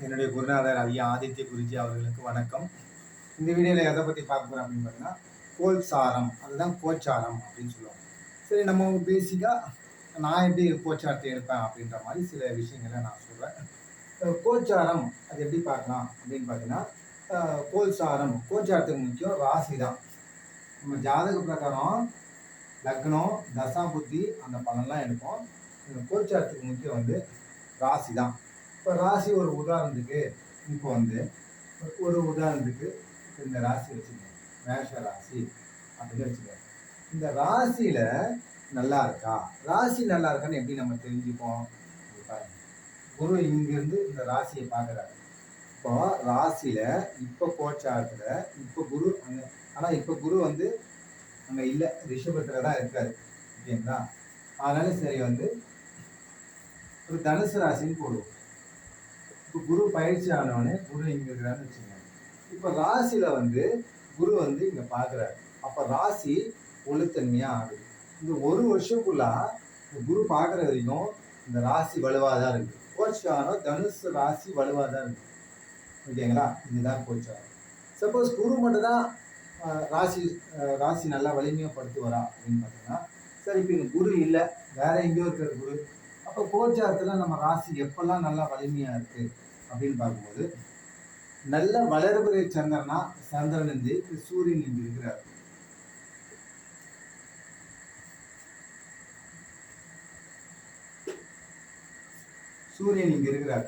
என்னுடைய குருநாதர் ஐயா ஆதித்ய குருஜி அவர்களுக்கு வணக்கம். இந்த வீடியோவில் எதை பற்றி பார்க்க போகிறோம் அப்படின்னு பார்த்தீங்கன்னா, கோல்சாரம், அதுதான் கோச்சாரம் அப்படின்னு சொல்லுவாங்க. சரி, நம்ம பேசிக்காக நான் எப்படி கோச்சாரத்தை எடுப்பேன் அப்படின்ற மாதிரி சில விஷயங்களை நான் சொல்கிறேன். கோச்சாரம் அது எப்படி பார்க்கலாம் அப்படின்னு பார்த்தீங்கன்னா, கோல்சாரம் கோச்சாரத்துக்கு முக்கியம் ராசி தான். நம்ம ஜாதக பிரகாரம் லக்னம் தசா புத்தி அந்த பலன்லாம் எடுப்போம். இந்த கோச்சாரத்துக்கு முக்கியம் வந்து ராசி தான். இப்போ ராசி ஒரு உதாரணத்துக்கு இப்போ வந்து ஒரு உதாரணத்துக்கு இந்த ராசி வச்சுக்கோங்க, மேஷ ராசி அப்படின்னு வச்சுக்கோங்க. இந்த ராசியில நல்லா இருக்கா, ராசி நல்லா இருக்கான்னு எப்படி நம்ம தெரிஞ்சுப்போம்? குரு இங்கிருந்து இந்த ராசியை பார்க்குறாரு. இப்போ ராசியில இப்போ கோச்சாரத்துல இப்போ குரு அங்க, ஆனா இப்போ குரு வந்து அங்க இல்லை, ரிஷபத்துல தான் இருக்காரு. ஓகேங்களா? அதனால சரி வந்து ஒரு தனுசு ராசின்னு போடுவோம். இப்போ குரு பயிற்சி ஆனவனே குரு இங்க இருக்கிறான்னு வச்சுக்கோங்க. இப்போ ராசியில வந்து குரு வந்து இங்க பாக்குறாரு. அப்ப ராசி ஒழுத்தன்மையா ஆகுது. இந்த ஒரு வருஷத்துக்குள்ள குரு பாக்குற வரைக்கும் இந்த ராசி வலுவாதான் இருக்கு. கோச்சாரம் தனுசு ராசி வலுவாதான் இருக்கு. ஓகேங்களா? இதுதான் கோச்சாரம். சப்போஸ் குரு மட்டும் தான் ராசி நல்லா வலிமையப்படுத்துவாரா அப்படின்னு பார்த்தீங்கன்னா, சரி இப்போ இங்க குரு இல்லை, வேற எங்கேயோ இருக்கிற குரு. அப்போ கோச்சாரத்துல நம்ம ராசி எப்பெல்லாம் நல்லா வலிமையா இருக்கு அப்படின்னு பார்க்கும்போது, நல்ல வளர்பிறை சந்திரனா சந்திரன் வந்து சூரியன் இங்க இருக்கிறார். சூரியன் இங்க இருக்கிறார்,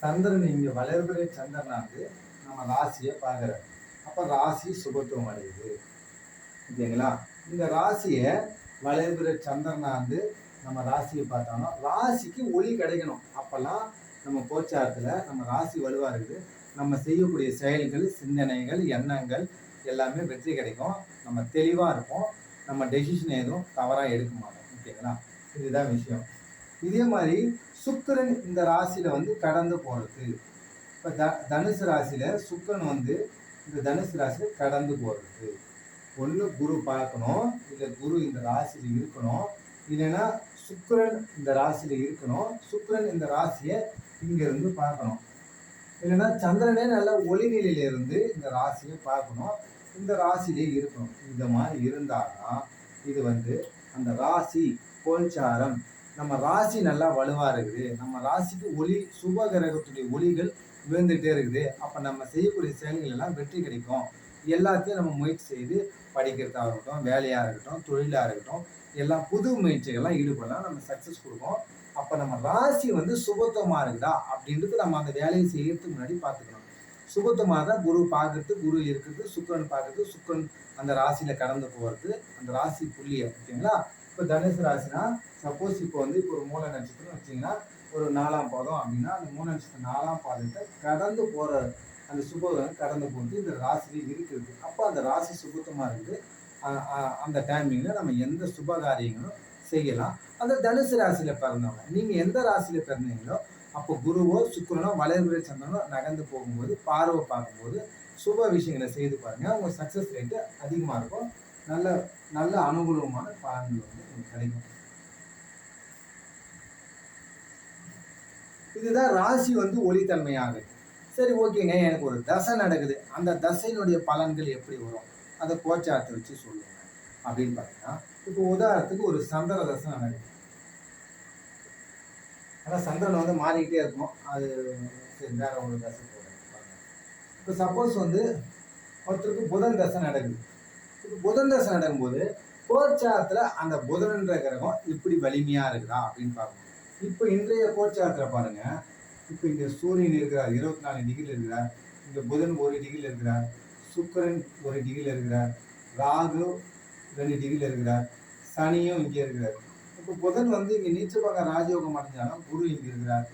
சந்திரன் இங்க வளர்பிறை சந்திரனா வந்து நம்ம ராசியை பார்க்கிறார். அப்ப ராசி சுபத்துவம் அடையுது. ஓகேங்களா? இந்த ராசியை வளர்பிறை சந்திரனா வந்து நம்ம ராசியை பார்த்தாலும் ராசிக்கு ஒளி கிடைக்கணும். அப்பெல்லாம் நம்ம கோச்சாரத்துல நம்ம ராசி வலுவா இருக்குது, நம்ம செய்யக்கூடிய செயல்கள், சிந்தனைகள், எண்ணங்கள் எல்லாமே வெற்றி கிடைக்கும். நம்ம தெளிவா இருப்போம், நம்ம டெசிஷன் எதுவும் தவறா எடுக்க மாட்டோம். ஓகேங்களா? இதுதான் விஷயம். இதே மாதிரி சுக்கிரன் இந்த ராசியில வந்து கடந்து போறது. இப்ப தனுசு ராசியில சுக்கிரன் வந்து இந்த தனுசு ராசியில கடந்து போறது. ஒண்ணு குரு பார்க்கணும், இல்ல குரு இந்த ராசியில இருக்கணும், இல்லைன்னா சுக்கிரன் இந்த ராசியில இருக்கணும், சுக்கிரன் இந்த ராசியை இங்க இருந்து பார்க்கணும், இல்லைன்னா சந்திரனே நல்ல ஒளிநிலையில இருந்து இந்த ராசியை பார்க்கணும், இந்த ராசியிலே இருக்கணும். இந்த மாதிரி இருந்தாதான் இது வந்து அந்த ராசி கோல்சாரம். நம்ம ராசி நல்லா வலுவா இருக்குது, நம்ம ராசிக்கு ஒளி சுப கிரகத்துடைய ஒளிகள் விழுந்துட்டே இருக்குது. அப்ப நம்ம செய்யக்கூடிய செயல்கள் எல்லாம் வெற்றி கிடைக்கும். எல்லாத்தையும் நம்ம முயற்சி செய்து படிக்கிறதா இருக்கட்டும், வேலையா இருக்கட்டும், தொழிலா இருக்கட்டும், எல்லாம் புது முயற்சிகள்லாம் ஈடுபடலாம், நம்ம சக்சஸ் கொடுக்கும். அப்ப நம்ம ராசி வந்து சுபத்துவமா இருக்குதா அப்படின்றது நம்ம அந்த வேலையை செய்யறதுக்கு முன்னாடி பார்த்துக்கணும். சுபத்துவமாக தான் குரு பார்க்கறது, குரு இருக்கிறது, சுக்கிரன் பார்க்கறது, சுக்கிரன் அந்த ராசியில கடந்து போகிறது, அந்த ராசி புள்ளிய. ஓகேங்களா? இப்போ தனுசு ராசினா சப்போஸ் இப்போ வந்து இப்போ ஒரு மூல நட்சத்திரம் வச்சிங்கன்னா ஒரு 4ஆம் பாதம் அப்படின்னா அந்த மூல நட்சத்திரம் 4ஆம் பாதத்தை கடந்து போற அந்த சுபகிரகம் கடந்து போகிறது இந்த ராசியில இருக்குது. அப்போ அந்த ராசி சுபத்துவமா இருக்குது. அந்த டைமிங்ல நம்ம எந்த சுப காரியங்களும் செய்யலாம். அந்த தனுசு ராசியில பிறந்தவங்க, நீங்க எந்த ராசியில பிறந்தீங்களோ அப்போ குருவோ சுக்கிரனோ வளர்பிறை சந்திரனோ நகர்ந்து போகும்போது பார்வை பார்க்கும்போது சுப விஷயங்களை செய்து பாருங்க, உங்க சக்சஸ் ரேட்டு அதிகமா இருக்கும். நல்ல நல்ல அனுகூலமான பலன்கள் வந்து உங்களுக்கு கிடைக்கும். இதுதான் ராசி வந்து ஒளித்தன்மையாகுது. சரி, ஓகேங்க, எனக்கு ஒரு தசை நடக்குது, அந்த தசையினுடைய பலன்கள் எப்படி வரும், அதை கோச்சாரத்தை வச்சு சொல்லுங்க அப்படின்னு பார்த்தீங்கன்னா, இப்போ உதாரணத்துக்கு ஒரு சந்திர தசை நடக்குது. ஆனால் சந்திரன் வந்து மாறிக்கிட்டே இருக்கும், அது சரி வேற ஒரு தசை போடுறேன். இப்போ சப்போஸ் வந்து ஒருத்தருக்கு புதன் தசை நடக்குது. இப்போ புதன் தசை நடக்கும்போது கோச்சாரத்துல அந்த புதன்ன்ற கிரகம் இப்படி வலிமையா இருக்குதா அப்படின்னு பார்க்கணும். இப்போ இன்றைய கோச்சாரத்துல பாருங்க, இப்போ இங்க சூரியன் இருக்கிறார் 24 டிகிரியில் இருக்கிறார், இங்க புதன் 1 டிகிரியில் இருக்கிறார், சுக்கிரன் 1 டிகிரியில் இருக்கிறார், ராகு 2 டிகிரியில் இருக்கிறார், சனியும் இங்கே இருக்கிறார். இப்போ புதன் வந்து இங்க நீச்சபங்க ராஜயோகம் அடைஞ்சாலும் குரு இங்க இருக்கிறார்,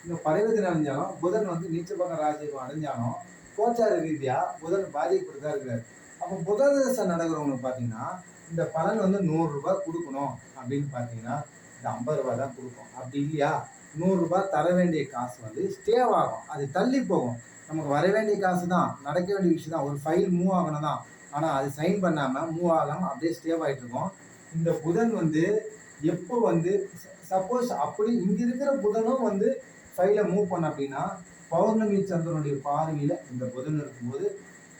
இந்த பரிவர்த்தனை அடைஞ்சாலும் புதன் வந்து நீச்சபங்க ராஜயோகம் அடைஞ்சாலும் கோச்சார ரீதியா புதன் பாதிக்கப்பட்டுதான் இருக்கிறார். அப்போ புதன் தசை நடக்கிறவங்களுக்கு பார்த்தீங்கன்னா இந்த பலன் வந்து 100 ரூபாய் கொடுக்கணும் அப்படின்னு பார்த்தீங்கன்னா இந்த 50 ரூபாய் தான் கொடுக்கும். அப்படி இல்லையா 100 ரூபாய் தர வேண்டிய காசு வந்து ஸ்டேவ் ஆகும், அது தள்ளி போகும். நமக்கு வர வேண்டிய காசு தான், நடக்க வேண்டிய விஷயம் தான், ஒரு ஃபைல் மூவ் ஆகணும் தான், ஆனால் அது சைன் பண்ணாமல் மூவ் ஆகாமல் அப்படியே ஸ்டேவ் ஆகிட்டு இருக்கும். இந்த புதன் வந்து எப்போ வந்து சப்போஸ் அப்படி இங்கே இருக்கிற புதனும் வந்து ஃபைலை மூவ் பண்ண அப்படின்னா பௌர்ணமி சந்திரனுடைய பார்வையில இந்த புதன் இருக்கும்போது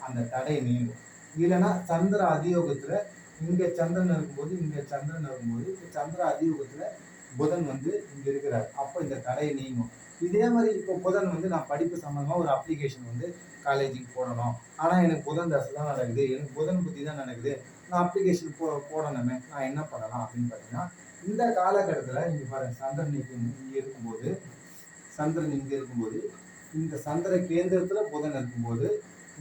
அந்த தடை நீங்கும். இல்லைன்னா சந்திர அதியோகத்துல இங்க சந்திரன் இருக்கும்போது இங்க சந்திரன் இருக்கும்போது சந்திர அதியோகத்துல புதன் வந்து இங்க இருக்கிறார், அப்போ இந்த தடை நீங்கும். இதே மாதிரி இப்போ புதன் வந்து நான் படிப்பு சம்பந்தமா ஒரு அப்ளிகேஷன் வந்து காலேஜுக்கு போடணும், ஆனா எனக்கு புதன் தசை தான் நடக்குது, எனக்கு புதன் புத்தி தான் நடக்குது, நான் அப்ளிகேஷன் போடணுமே, நான் என்ன பண்ணலாம் அப்படின்னு பார்த்தீங்கன்னா இந்த காலகட்டத்தில் இங்க பாருங்க சந்திரன் இங்க இருக்கும்போது சந்திரன் இங்க இருக்கும்போது இந்த சந்திர கேந்திரத்துல புதன் இருக்கும்போது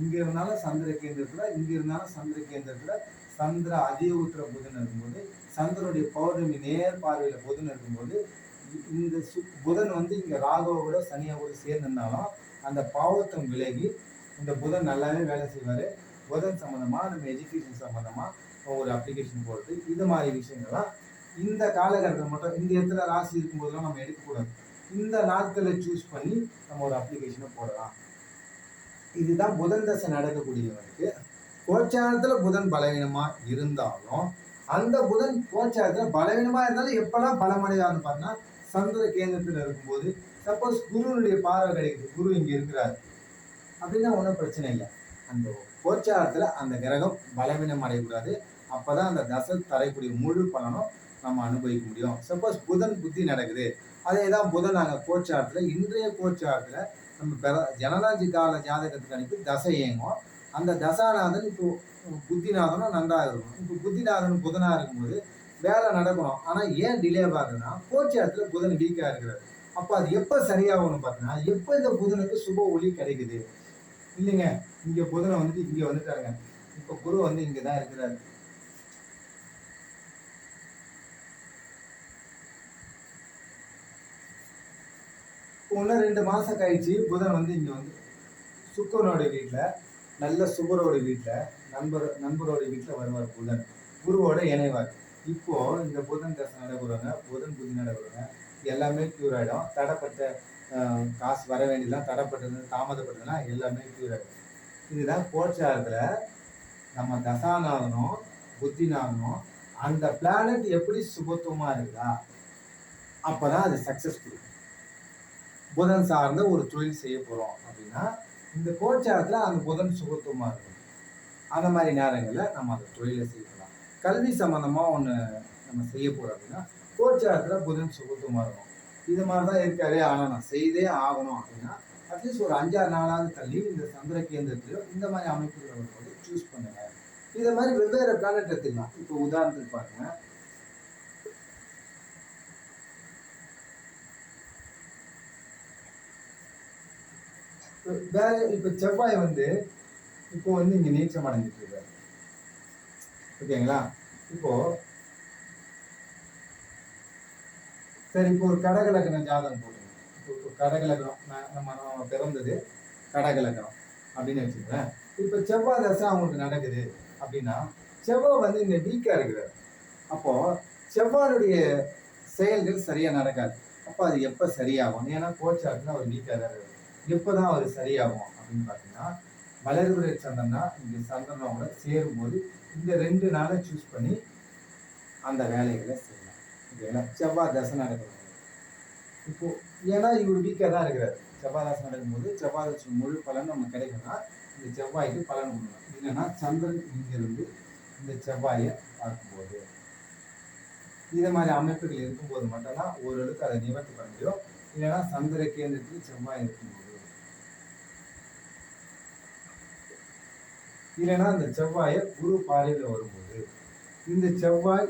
இங்க இருந்தாலும் சந்திர கேந்திரத்துல இங்க இருந்தாலும் சந்திர கேந்திரத்துல சந்திர அதியோகத்துல புதன் இருக்கும்போது சந்திரனுடைய பௌர்ணமி நேர் பார்வையில புதன் இருக்கும்போது இந்த புதன் வந்து இங்க ராகுவோட சனியோட சேர்ந்திருந்தாலும் அந்த பாவத்தம் விலகி இந்த புதன் நல்லாவே வேலை செய்வாரு. புதன் சம்பந்தமா நம்ம எஜுகேஷன் சம்பந்தமா ஒரு அப்ளிகேஷன் போடுறது இது மாதிரி விஷயங்கள்லாம் இந்த காலகட்டத்தில் மட்டும் இந்த இடத்துல ராசி இருக்கும்போதெல்லாம் நம்ம எடுக்கக்கூடாது. இந்த நாட்களை சூஸ் பண்ணி நம்ம ஒரு அப்ளிகேஷனை போடலாம். இதுதான் புதன் தசை நடக்கக்கூடியவனுக்கு. கோச்சாரத்துல புதன் பலவீனமா இருந்தாலும் அந்த புதன் கோச்சாரத்துல பலவீனமா இருந்தாலும் எப்பெல்லாம் பலமடையாதுன்னு பார்த்தா சந்திர கேந்திரத்துல இருக்கும்போது சப்போஸ் குருனுடைய பார்வை கிடைக்குது, குரு இங்க இருக்கிறாரு அப்படின்னா ஒன்றும் பிரச்சனை இல்லை. அந்த கோச்சாரத்துல அந்த கிரகம் பலவீனம் அடையக்கூடாது, அப்பதான் அந்த தசை தரக்கூடிய முழு பலனும் நம்ம அனுபவிக்க முடியும். சப்போஸ் புதன் புத்தி நடக்குது, அதே தான் புதன் நாங்கள் கோச்சாரத்துல இன்றைய கோச்சாரத்துல நம்ம ஜனராஜி கால ஜாதகத்துக்கு அனுப்பி தசை இயங்கும். அந்த தசாநாதன் இப்போ புத்திநாதனும் நன்றாக இருக்கும். இப்போ புத்திநாதன் புதனா இருக்கும்போது வேலை நடக்கணும், ஆனா ஏன் டிலே ஆகுதுன்னா கோச்சாரத்துல புதன் வீக்கா இருக்கிறாரு. அப்ப அது எப்ப சரியாகணும்னு பார்த்தீங்கன்னா எப்ப இந்த புதனுக்கு சுப ஒளி கிடைக்குது. இல்லைங்க இங்க புதனை வந்துட்டு இங்க வந்துட்டாருங்க, இப்ப குரு வந்து இங்கதான் இருக்கிறாரு. இன்னும் 2 மாசம் கழிச்சு புதன் வந்து இங்க வந்து சுக்கரனோட வீட்டுல நல்ல சுபரோட வீட்டுல நண்பரோட வீட்டுல வருவார். புதன் குருவோட இணைவார். இப்போ இந்த புதன் தசை நடக்குறவங்க புதன் புத்தி நடக்குறவங்க எல்லாமே கியூர் ஆகிடும். தடைப்பட்ட காசு வர வேண்டியதுலாம் தடைப்பட்டது தாமதப்பட்டதுலாம் எல்லாமே கியூர் ஆகிடும். இதுதான் கோச்சாரத்துல நம்ம தசாநாதனும் புத்திநாதனும் அந்த பிளானட் எப்படி சுபத்துவமா இருக்குதா அப்பதான் அது சக்சஸ் கொடுக்கும். புதன் சார்ந்த ஒரு தொழில் செய்ய போறோம் அப்படின்னா இந்த கோச்சாரத்துல அந்த புதன் சுபத்துவமா இருக்கும். அந்த மாதிரி நேரங்கள்ல நம்ம அந்த தொழிலை செய்யலாம். கல்வி சம்பந்தமா ஒண்ணு நம்ம செய்ய போறோம் அப்படின்னா கோச்சாரத்துல புதன் சுபத்துவமா இருக்கும். இது மாதிரிதான் இருக்காரு, ஆனா நான் செய்தே ஆகணும் அப்படின்னா அட்லீஸ்ட் ஒரு 5-6 நாளாவது தள்ளி இந்த சந்திர கேந்திரத்திலோ இந்த மாதிரி அமைப்புகளை வரும்போது சூஸ் பண்ணுங்க. இதை மாதிரி வெவ்வேறு பிளானட் எடுத்துக்கலாம். இப்போ உதாரணத்துக்கு பாருங்க, வேற இப்ப செவ்வாய் வந்து இப்போ வந்து இங்க நீச்சம் அடைஞ்சிட்டு இருக்காரு. ஓகேங்களா? இப்போ சரி, இப்போ ஒரு கடகலக்கண ஜாதகம் போட்டுங்க. இப்போ கடகலக்கணம் நம்ம பிறந்தது கடகலக்கணம் அப்படின்னு வச்சுக்கிறேன். இப்ப செவ்வாய் தசை அவங்களுக்கு நடக்குது அப்படின்னா செவ்வாய் வந்து இங்க வீக்கா இருக்கிறார். அப்போ செவ்வாயுடைய செயல்கள் சரியா நடக்காது. அப்போ அது எப்ப சரியாகும்? ஏன்னா கோச்சாரத்துல அவர் வீக்கா தான் இருக்காரு. எப்பதான் அவர் சரியாகும் அப்படின்னு பாத்தீங்கன்னா வளர்பிறை சந்திரனா இங்க சந்திரனோட சேரும்போது இந்த 2 நாளை சூஸ் பண்ணி அந்த வேலைகளை செய்யலாம். செவ்வாய் தசை நடக்கிறது இப்போ ஏன்னா இவர் வீக்கா தான் இருக்கிறாரு. செவ்வாய் தசை நடக்கும்போது செவ்வாய் தசை முழு பலன் நம்ம கிடைக்கும்னா இந்த செவ்வாய்க்கு பலன் கொடுக்கணும். இல்லைன்னா சந்திரன் இங்கிருந்து இந்த செவ்வாயை பார்க்கும்போது இது மாதிரி அமைப்புகள் இருக்கும்போது மட்டும்தான் ஓரளவுக்கு அதை நிவர்த்தி பண்ண முடியும். இல்லைன்னா சந்திர கேந்திரத்தில் செவ்வாய் இருக்கும்போது, இல்லைன்னா அந்த செவ்வாயை குரு பார்வையில் வரும்போது, இந்த செவ்வாய்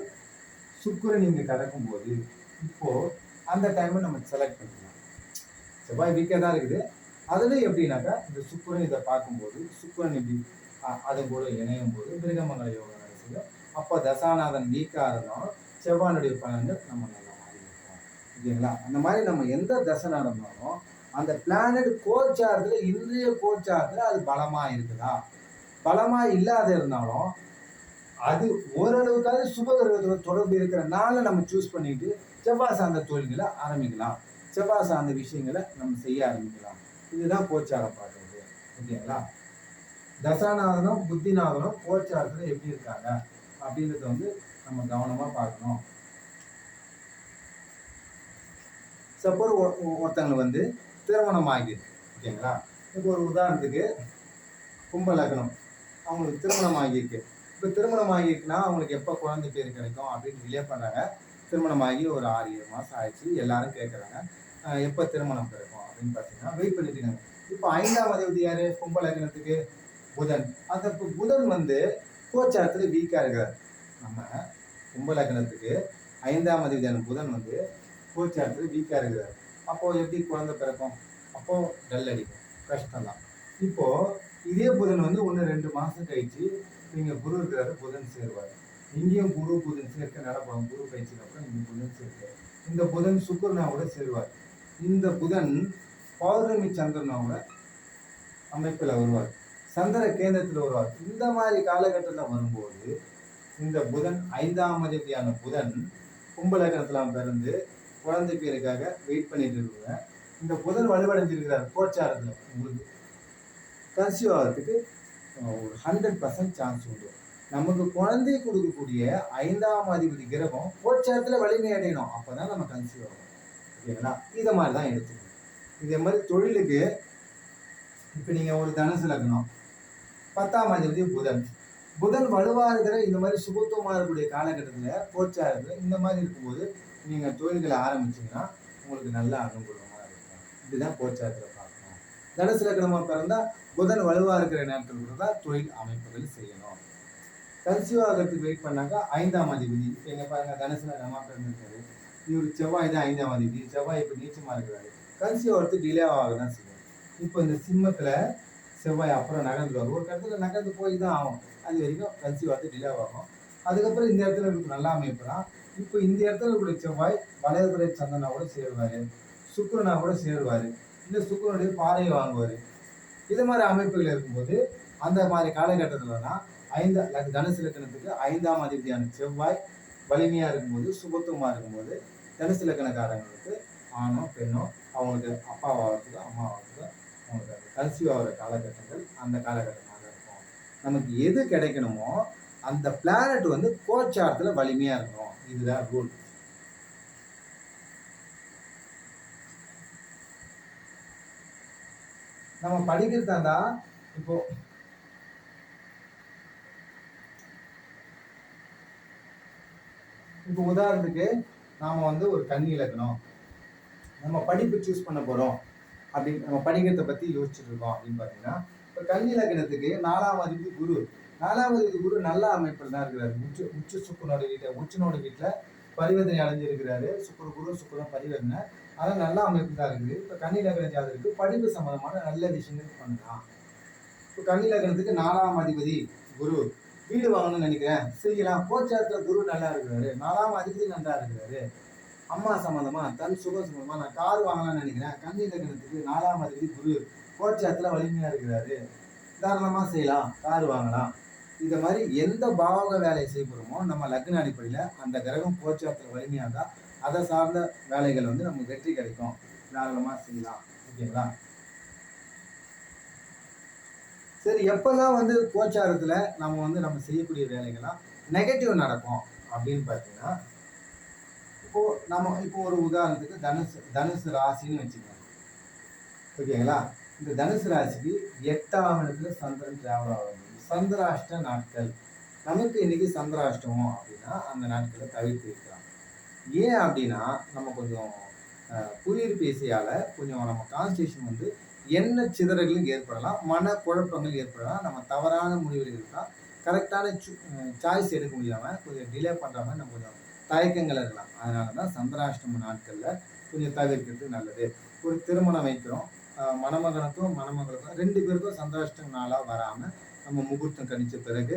சுக்கிரன் இங்க கடக்கும் போது இப்போ அந்த டைமை நம்ம செலக்ட் பண்ணிக்கலாம். செவ்வாய் வீக்கா தான் இருக்குது, அதுல எப்படின்னாக்கா இந்த சுக்கிரன் இதை பார்க்கும்போது சுக்கிரன் இப்படி அது கூட இணையும் போது மிருகமங்கல யோகம் செய்யும். அப்போ தசாநாதன் வீக்கா இருந்தாலும் செவ்வானுடைய பலன்கள் நம்ம நல்லா மாறி இருக்கோம். ஓகேங்களா? அந்த மாதிரி நம்ம எந்த தசை நடந்தாலும் அந்த பிளானட் கோச்சாரத்துல இன்றைய கோச்சாரத்துல அது பலமா இருக்குதா, பலமா இல்லாத இருந்தாலும் அது ஓரளவுக்காவது சுபகிரகத்தோட தொடர்பு இருக்கிறனால நம்ம சூஸ் பண்ணிட்டு செவ்வாய் சார்ந்த தொழில்களை ஆரம்பிக்கலாம், செவ்வாய் சார்ந்த விஷயங்களை நம்ம செய்ய ஆரம்பிக்கலாம். இதுதான் கோச்சாரம் பார்க்கறது. ஓகேங்களா? தசாநாதனும் புத்திநாதனும் கோச்சாரத்துல எப்படி இருக்காங்க அப்படின்றத வந்து நம்ம கவனமா பார்க்கணும். சப்போஸ் ஒருத்தங்களுக்கு வந்து திருமணம் ஆகியிருக்கு. ஓகேங்களா? இப்போ ஒரு உதாரணத்துக்கு கும்ப லக்னம், அவங்களுக்கு திருமணம் ஆகியிருக்கு. இப்போ திருமணம் ஆகியிருக்குன்னா அவங்களுக்கு எப்போ குழந்தை பேர் கிடைக்கும் அப்படின்னு டிலே பண்ணுறாங்க. திருமணம் ஆகி ஒரு 6-7 மாதம் ஆயிடுச்சு. எல்லாரும் கேட்குறாங்க எப்போ திருமணம் கிடைக்கும் அப்படின்னு பார்த்தீங்கன்னா வெயிட் பண்ணிட்டு இருக்காங்க. இப்போ 5ஆம் அதிபதி யாரு கும்ப லக்னத்துக்கு? புதன். அந்த புதன் வந்து கோச்சாரத்தில் வீக்காக இருக்கிறார். நம்ம கும்ப லக்னத்துக்கு 5ஆம் அதிபதியான புதன் வந்து கோச்சாரத்தில் வீக்காக இருக்கிறார். அப்போது எப்படி குழந்தை பிறக்கும்? அப்போது டல் அடிக்கும், கஷ்டம் தான். இப்போது இதே புதன் வந்து 1-2 மாதம் கழிச்சு நீங்கள் குரு இருக்கிறாரு, புதன் சேருவார். இங்கேயும் குரு புதன் சேர்க்க நடப்படும். குரு பயிற்சிக்கு அப்புறம் இங்கே புதன் சேர்க்க, இந்த புதன் சுக்கிரனாவோட சேருவார். இந்த புதன் பௌர்ணமி சந்திரனோட அமைப்பில் வருவார், சந்திர கேந்திரத்தில் வருவார். இந்த மாதிரி காலகட்டத்தில் வரும்போது இந்த புதன் 5ஆம் அதிபதியான புதன் கும்பலக்கணத்தில் பிறந்து குழந்தை பேருக்காக வெயிட் பண்ணிட்டு இருக்காங்க. இந்த புதன் வலுவடைஞ்சிருக்கிறார் கோச்சாரத்தில். உங்களுக்கு கன்சீவ் ஆகிறதுக்கு ஒரு 100% சான்ஸ் உண்டு. நமக்கு குழந்தை கொடுக்கக்கூடிய 5ஆம் அதிபதி கிரகம் கோச்சாரத்தில் வலிமை அடையணும், அப்போதான் நம்ம கன்சீவ் ஆகும். ஓகேங்களா? இதை மாதிரி தான் எடுத்துக்கணும். இதே மாதிரி தொழிலுக்கு இப்போ நீங்கள் ஒரு தனுசு லக்னம், 10ஆம் அதிபதி புதன், புதன் வலுவாக இருக்கிற இந்த மாதிரி சுபத்துவமாக இருக்கக்கூடிய காலகட்டத்தில் கோச்சாரத்தில் இந்த மாதிரி இருக்கும்போது நீங்கள் தொழில்களை ஆரம்பிச்சிங்கன்னா உங்களுக்கு நல்ல அனுகூலமாக இருக்கும். இதுதான் கோச்சாரத்தில் பார்க்கணும். தனுசு லக்னமாக பிறந்தால் புதன் வலுவாக இருக்கிற நேரத்தில் கூட தான் தொழில் அமைப்புகள் செய்யணும். கன்சீவ் ஆகிறதுக்கு வெயிட் பண்ணாக்கா 5ஆம் அதிபதி எங்கள் பாருங்க தனுசு லக்னமாக பிறந்திருக்காரு. இவர் செவ்வாய் தான் 5ஆம் அதிபதி. செவ்வாய் இப்போ நீச்சமாக இருக்கிறாரு. கன்சீவ் ஆகிறதுக்கு டிலே ஆக தான் செய்யும். இப்போ இந்த சிம்மத்தில் செவ்வாய் அப்புறம் நகர்ந்துருவார். ஒரு கட்டத்தில் நகர்ந்து போய் தான் ஆகும். அது வரைக்கும் கன்சீவ் ஆகிறது டிலே ஆகும். அதுக்கப்புறம் இந்த இடத்துல இருக்கு நல்லா அமைப்புலாம். இப்போ இந்த இடத்துல இருக்கிற செவ்வாய் வளையதுறை சந்தனா கூட சேருவார், சுக்கிரனா கூட சேருவார். இந்த சுக்கிரனுடைய பாறையை வாங்குவார். இது மாதிரி அமைப்புகள் இருக்கும்போது அந்த மாதிரி காலகட்டத்தில் தான் தனுசு லக்னத்துக்கு 5ஆம் அதிபதியான செவ்வாய் வலிமையாக இருக்கும்போது, சுபத்துவமாக இருக்கும்போது தனுசு லக்னக்காரங்களுக்கு ஆணோ பெண்ணோ அவங்களுக்கு அப்பாவாகிறதுக்கு அம்மாவாகிறதுக்கு அவங்களுக்கு அந்த கன்சீவ் ஆகிற காலகட்டங்கள் அந்த காலகட்டமாக இருக்கும். நமக்கு எது கிடைக்கணுமோ அந்த பிளானட் வந்து கோச்சாரத்தில் வலிமையாக இருக்கணும். இதுதான் ரூல். நம்ம படிக்கிறதா இப்போ உதாரணத்துக்கு நாம வந்து ஒரு கன்னி இலக்கணம் நம்ம படிப்பு சூஸ் பண்ண போறோம் அப்படின்னு நம்ம படிக்கிறத பத்தி யோசிச்சுட்டு இருக்கோம் அப்படின்னு பாத்தீங்கன்னா, இப்போ கன்னி இலக்கணத்துக்கு 4ஆம் அதிபதி குரு. 4ஆம் அதிபதி குரு நல்ல அமைப்பில் தான் இருக்கிறாரு. உச்ச சுக்கரனோட வீட்டை உச்சனோட வீட்டுல பரிவர்த்தனை அடைஞ்சிருக்கிறாரு. சுக்கரன் பரிவர்த்தனை, அதெல்லாம் நல்ல அமைப்பு தான் இருக்குது. இப்போ கன்னி இலக்கண ஜாதகத்துக்கு படிப்பு சம்பந்தமான நல்ல விஷயங்கள் பண்ணலாம். இப்போ கன்னி இலக்கணத்துக்கு 4ஆம் அதிபதி குரு, வீடு வாங்கணும்னு நினைக்கிறேன், செய்யலாம். கோச்சாரத்துல குரு நல்லா இருக்கிறாரு, 4ஆம் அதிபதி நல்லா இருக்கிறாரு. அம்மா சம்பந்தமா தன் சுகம் சம்பந்தமா நான் கார் வாங்கலாம்னு நினைக்கிறேன், கன்னி இலக்கணத்துக்கு 4ஆம் அதிபதி குரு கோச்சாரத்துல வலிமையா இருக்கிறாரு, தாராளமா செய்யலாம், கார் வாங்கலாம். இந்த மாதிரி எந்த பாவக வேலையை செய்யப்படுமோ நம்ம லக்ன அடிப்படையில அந்த கிரகம் கோச்சாரத்துல வலிமையா இருந்தா அதை சார்ந்த வேலைகள் வந்து நமக்கு வெற்றி கிடைக்கும், தாராளமா செய்யலாம். ஓகேங்களா? சரி, எப்பெல்லாம் வந்து கோச்சாரத்துல நம்ம செய்யக்கூடிய வேலைகள்லாம் நெகட்டிவ் நடக்கும் அப்படின்னு பார்த்தீங்கன்னா, இப்போ ஒரு உதாரணத்துக்கு தனுசு ராசின்னு வச்சுக்கோங்க. ஓகேங்களா? இந்த தனுசு ராசிக்கு 8ஆம் இடத்துல சந்திரன் டிராவல் ஆகும். சந்திராஷ்ட நாட்கள் நமக்கு இன்னைக்கு சந்திராஷ்டமம் அப்படின்னா அந்த நாட்களை தவிர்த்து வைக்கலாம். ஏன் அப்படின்னா நம்ம கொஞ்சம் புரியுறு பேசியால கொஞ்சம் நம்ம கான்ஸ்டியூஷன் வந்து என்ன சிதறல்கள் ஏற்படலாம், மன குழப்பங்கள் ஏற்படலாம், நம்ம தவறான முடிவுகள் இருக்கலாம், கரெக்டான சாய்ஸ் எடுக்க முடியாமல் கொஞ்சம் டிலே பண்ணுற மாதிரி நம்ம கொஞ்சம் தயக்கங்கள் இருக்கலாம். அதனால தான் சந்திராஷ்டம நாட்களில் கொஞ்சம் தவிர்க்கிறது நல்லது. ஒரு திருமணம் வைக்கிறோம், மணமகனுக்கும் மணமகளுக்கும் 2 பேருக்கும் சந்திராஷ்டம நாளாக வராமல் நம்ம முகூர்த்தம் கணிச்ச பிறகு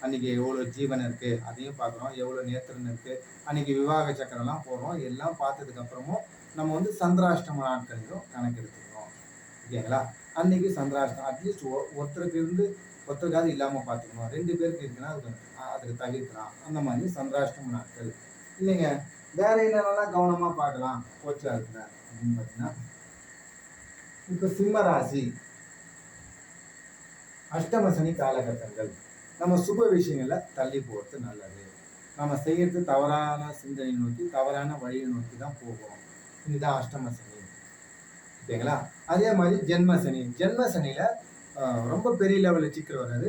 அன்றைக்கி எவ்வளோ ஜீவன் இருக்குது அதையும் பார்க்குறோம், எவ்வளோ நேத்திரன் இருக்குது, அன்றைக்கி விவாக சக்கரம்லாம் போடுறோம். எல்லாம் பார்த்ததுக்கப்புறமும் நம்ம வந்து சந்திராஷ்டம நாட்களையும் கணக்கு எடுத்துக்கணும். ஓகேங்களா? அன்றைக்கி சந்திராஷ்டம் அட்லீஸ்ட் ஒருத்தருக்காவது இல்லாமல் பார்த்துக்கணும். 2 பேருக்கு இருக்குன்னா அதுக்கு தவிர்க்கலாம். அந்த மாதிரி சந்திராஷ்டம நாட்கள் இல்லைங்க. வேற என்னென்னலாம் கவனமாக பார்க்கலாம் கோச்சாரத்தில் அப்படின்னு பார்த்தீங்கன்னா, இப்போ சிம்ம ராசி அஷ்டம சனி காலகட்டங்கள் நம்ம சுப விஷயங்களை தள்ளி போகிறது நல்லது. நம்ம செய்யறது தவறான சிந்தனை நோக்கி தவறான வழியை நோக்கி தான் போகும். இதுதான் அஷ்டம சனி. ஓகேங்களா? அதே மாதிரி ஜென்ம சனி. ஜென்ம சனியில ரொம்ப பெரிய லெவலில் சிக்கல் வராது.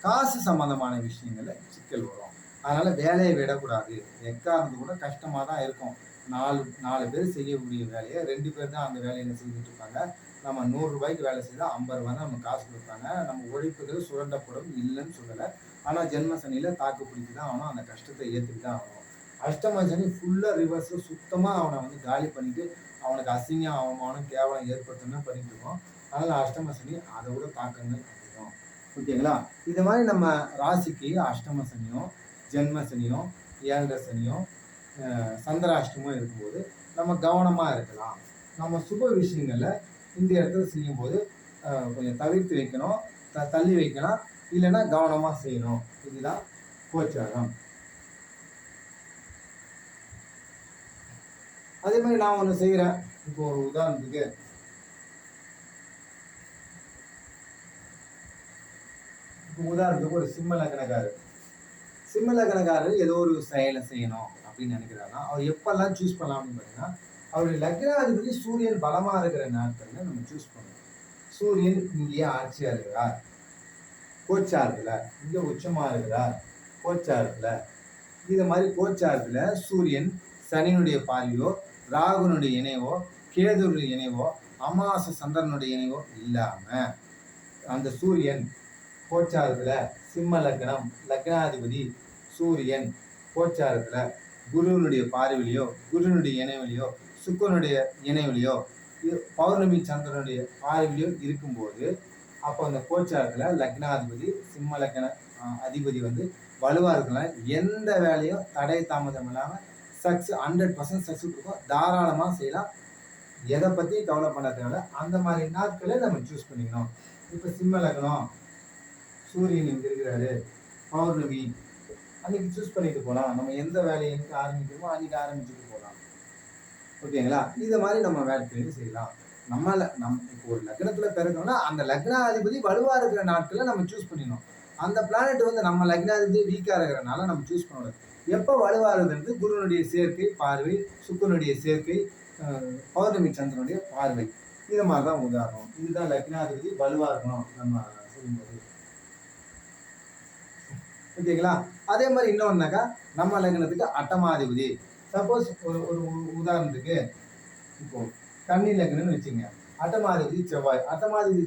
காசு சம்பந்தமான விஷயங்கள்ல சிக்கல் வரும். அதனால வேலையை விடக்கூடாது. எக்காரணத்து கூட கஷ்டமா தான் இருக்கும். 4 பேர் செய்யக்கூடிய வேலையை 2 பேர் தான் அந்த வேலையில செஞ்சுட்டு இருப்பாங்க. நம்ம ரூ. 100 வேலை செய்தால் ரூ. 50 தான் நமக்கு காசு கொடுப்பாங்க. நம்ம உழைப்புகள் சுரண்டப்படும், இல்லைன்னு சொல்லலை. ஆனால் ஜென்ம சனியில தாக்கு பிடிச்சி தான் ஆகணும். அந்த கஷ்டத்தை ஏற்றுட்டு தான் ஆகணும். அஷ்டம சனி ஃபுல்லாக ரிவர்ஸில் சுத்தமாக அவனை வந்து காலி பண்ணிட்டு அவனுக்கு அசிங்கம், அவமானம், கேவலம் ஏற்படுத்தணும் பண்ணிட்டு இருக்கோம். அதனால் அஷ்டம சனி அதை விட தாக்கங்கள் அதிகம். ஓகேங்களா? இது மாதிரி நம்ம ராசிக்கு அஷ்டம சனியும் ஜென்ம சனியும் 7 சனியும் சந்திராஷ்டமும் இருக்கும்போது நம்ம கவனமாக இருக்கலாம். நம்ம சுப விஷயங்களை இந்த இடத்துல செய்யும்போது கொஞ்சம் தவிர்த்து வைக்கணும், தள்ளி வைக்கலாம், இல்லைன்னா கவனமாக செய்யணும். இதுதான் கோச்சாரம். அதே மாதிரி நான் ஒன்று செய்கிறேன். இப்போ ஒரு உதாரணத்துக்கு ஒரு சிம்ம லக்னக்காரர் ஏதோ ஒரு செயலை செய்யணும் அப்படின்னு நினைக்கிறாருன்னா அவர் எப்பெல்லாம் சூஸ் பண்ணலாம் அப்படின்னு பார்த்தீங்கன்னா, அவருடைய லக்னாதிபதி சூரியன் பலமா இருக்கிற நாட்கள்ல நம்ம சூஸ் பண்ணணும். சூரியன் இங்கேயே ஆட்சியா இருக்கிறார், கோச்சாரத்துல இங்க உச்சமா இருக்கிறார், கோச்சாரத்துல இது மாதிரி கோச்சாரத்துல சூரியன் சனியினுடைய பார்வையோ, ராகுனுடைய இணைவோ, கேதுனுடைய இணைவோ, அமாவாசை சந்திரனுடைய இணைவோ இல்லாம அந்த சூரியன் கோச்சாரத்துல சிம்ம லக்னம், லக்னாதிபதி சூரியன் கோச்சாரத்துல குருவனுடைய பார்வையிலையோ, குருனுடைய இணைவிலையோ, சுக்கரனுடைய இணைவிலையோ, பௌர்ணமி சந்திரனுடைய பார்வையிலையோ இருக்கும்போது அப்போ அந்த கோச்சாரத்துல லக்னாதிபதி சிம்ம லக்ன அதிபதி வந்து வலுவா இருக்கலாம். எந்த வேலையும் தடை தாமதம் இல்லாம 100% சக்சஸ் இருக்கும். தாராளமா செய்யலாம். எதை பத்தி கவலை பண்ண தேவை. அந்த மாதிரி நாட்களை நம்ம சூஸ் பண்ணிக்கணும். இப்ப சிம்ம லக்னம் சூரியன் இங்க இருக்கிறாரு, பௌர்ணமி அன்னைக்கு சூஸ் பண்ணிட்டு போகலாம். நம்ம எந்த வேலையை ஆரம்பிக்கிறோமோ அன்னைக்கு ஆரம்பிச்சுட்டு போகலாம். ஓகேங்களா? இதை மாதிரி நம்ம வேலைகளையும் செய்யலாம். இப்போ ஒரு லக்னத்துல பிறக்கணும்னா அந்த லக்னாதிபதி வலுவா இருக்கிற நாட்களை நம்ம சூஸ் பண்ணிடணும். அந்த பிளானட் வந்து நம்ம லக்னாதிபதி வீக்கா இருக்கிறனால நம்ம சூஸ் பண்ணணும். எப்போ வலுவா இருக்குறது குருனுடைய சேர்க்கை பார்வை, சுக்கரனுடைய சேர்க்கை, பௌர்ணமி சந்திரனுடைய பார்வை, இது மாதிரிதான் உதாரணம். இதுதான் லக்னாதிபதி வலுவா இருக்கணும் நம்ம செய்யும்போது. ஓகேங்களா? அதே மாதிரி இன்னொன்னாக்கா நம்ம லக்னத்துக்கு அட்டமாதிபதி. சப்போஸ் ஒரு உதாரணத்துக்கு இப்போ கன்னி லக்னம்னு வச்சுங்க. அட்டமாதிபதி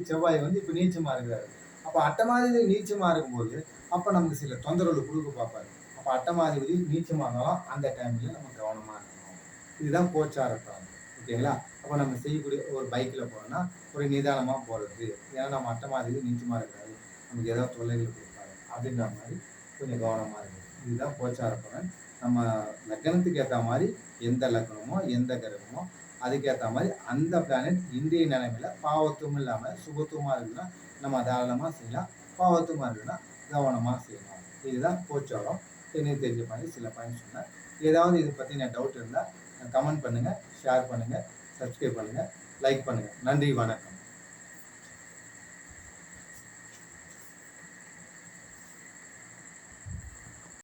செவ்வாய் வந்து இப்போ நீச்சமா இருக்கிறாரு. அப்போ அட்டமாதிபதி நீச்சமா இருக்கும்போது அப்போ நமக்கு சில தொந்தரவுகள் கொடுக்க பார்ப்பாரு. அப்போ அட்டமாதிபதி நீச்சமா இருந்தாலும் அந்த டைம்ல நம்ம கவனமா இருக்கணும். இதுதான் கோச்சாரத்தான். ஓகேங்களா? அப்போ நம்ம செய்யக்கூடிய ஒரு பைக்ல போனோம்னா ஒரு நிதானமா போறது. ஏன்னா நம்ம அட்டமாதிபதி நீச்சமா இருக்கிறாரு, நமக்கு ஏதாவது தொல்லைகள் கொடுப்பாரு அப்படின்ற மாதிரி கொஞ்சம் கவனமா இருக்கு. இதுதான் கோச்சார பலன். நம்ம லக்னத்துக்கு ஏற்ற மாதிரி எந்த லக்னமோ எந்த கிரகமோ அதுக்கேற்ற மாதிரி அந்த பிளானட் இந்திய நிலைமையில பாவத்துவம் இல்லாமல் சுபத்துவமாக இருக்குன்னா நம்ம தாராளமாக செய்யலாம். பாவத்துவமாக இருக்குன்னா கவனமாக செய்யலாம். இதுதான் கோச்சாரம். எனக்கு தெரிஞ்ச மாதிரி சில பாயிண்ட் சொன்னேன். ஏதாவது இதை பற்றி நான் டவுட் இருந்தால் கமெண்ட் பண்ணுங்கள், ஷேர் பண்ணுங்கள், சப்ஸ்கிரைப் பண்ணுங்கள், லைக் பண்ணுங்கள். நன்றி, வணக்கம்.